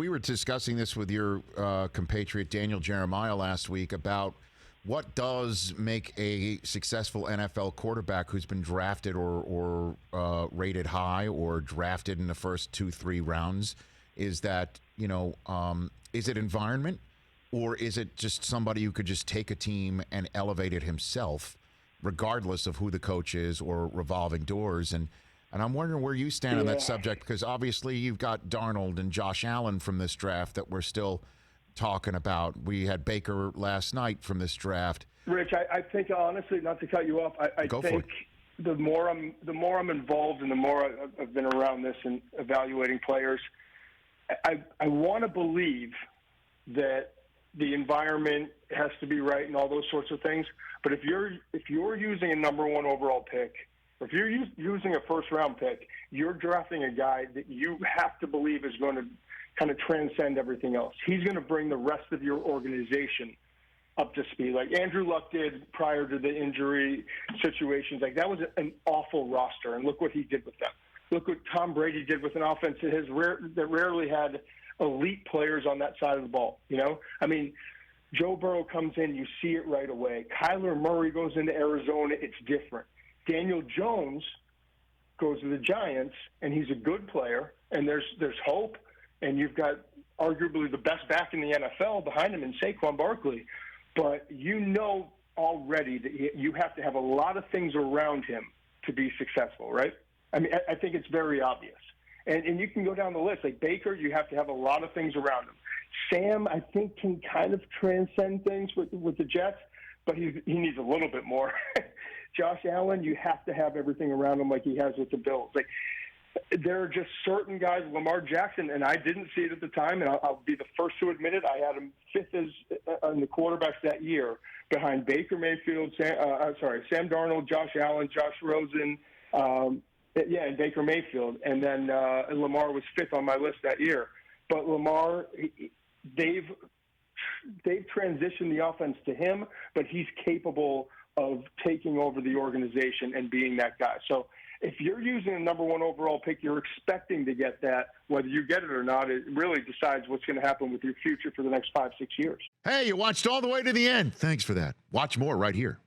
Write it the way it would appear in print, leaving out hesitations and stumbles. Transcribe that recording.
we were discussing this with your compatriot Daniel Jeremiah last week about what does make a successful NFL quarterback who's been drafted or rated high or drafted in the first 2-3 rounds. Is that, is it environment, or is it just somebody who could just take a team and elevate it himself, regardless of who the coach is or revolving doors? And I'm wondering where you stand on that subject, because obviously you've got Darnold and Josh Allen from this draft that we're still talking about. We had Baker last night from this draft. Rich, I think, honestly, not to cut you off, I think the more I'm involved and the more I've been around this and evaluating players, I want to believe that the environment has to be right and all those sorts of things. But if you're using a number one overall pick, or if you're using a first-round pick, you're drafting a guy that you have to believe is going to kind of transcend everything else. He's going to bring the rest of your organization up to speed, like Andrew Luck did prior to the injury situations. Like, that was an awful roster, and look what he did with them. Look what Tom Brady did with an offense that rarely had elite players on that side of the ball. I mean, Joe Burrow comes in, you see it right away. Kyler Murray goes into Arizona, it's different. Daniel Jones goes to the Giants, and he's a good player, and there's hope, and you've got arguably the best back in the NFL behind him in Saquon Barkley. But already that you have to have a lot of things around him to be successful, right? I mean, I think it's very obvious. And you can go down the list. Like Baker, you have to have a lot of things around him. Sam, I think, can kind of transcend things with the Jets, but he needs a little bit more. Josh Allen, you have to have everything around him like he has with the Bills. Like, there are just certain guys, Lamar Jackson, and I didn't see it at the time, and I'll be the first to admit it. I had him fifth on the quarterbacks that year behind Baker Mayfield, Sam Darnold, Josh Allen, Josh Rosen, and Baker Mayfield. And then Lamar was fifth on my list that year. But Lamar, they've transitioned the offense to him, but he's capable of taking over the organization and being that guy. So if you're using a number one overall pick, you're expecting to get that. Whether you get it or not, it really decides what's going to happen with your future for the next 5-6 years. Hey, you watched all the way to the end. Thanks for that. Watch more right here.